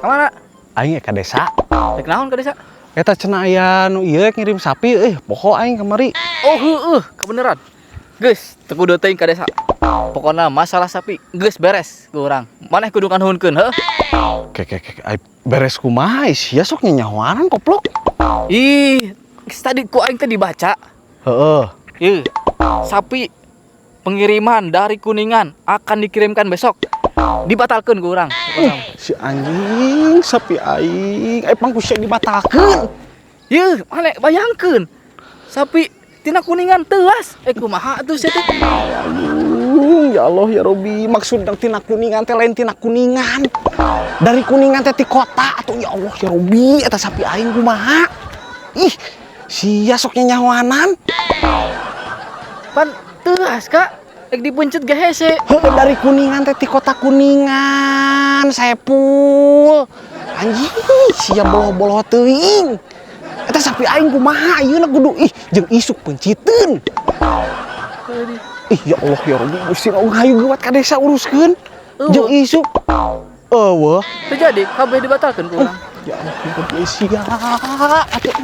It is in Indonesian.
Kemana? Aing ka desa. Rek naon ka desa? Eta cenah aya nu ieu ngirim sapi poho aing kamari. Oh heueuh, kebeneran. Geus, teu kudu teuing ka desa. Pokona masalah sapi geus beres ku urang. Maneh kudu nganuhunkeun, heuh. Ai beres kumaha sia sok nyanyahoanan koplok. Ih, geus tadi ku aing teh dibaca. Heeh. Ieu, sapi pengiriman dari Kuningan akan dikirimkan besok. Dibatalkeun ku urang. Si anjing sapi aing pangku sia dibatalkeun. Ieu, maneh bayangkeun. Sapi tina Kuningan teuas. Kumaha atuh sia teh? Ya Allah ya Robi, maksud tina Kuningan teh lain tina Kuningan. Dari Kuningan teh ti kota atuh ya Allah ya Robi, eta sapi aing kumaha? Ih, sia sok nyanyahoanan. Pan teuas, Kak. Dipencet ge hese. Heuh, dari Kuningan teh ti kota Kuningan, Saepul. Anjing, sia boloh-boloh teuing. Eta sapi aing kumaha ayeuna kudu jeung isuk penciteun. Ya Allah ya Rabbi, Gusti Allah hayu geuwat ka desa uruskeun. Jeung isuk. Eueuh. Teu jadi kabeh dibatalkeun ku urang. Ya Allah ya Rabbi sia. Atuh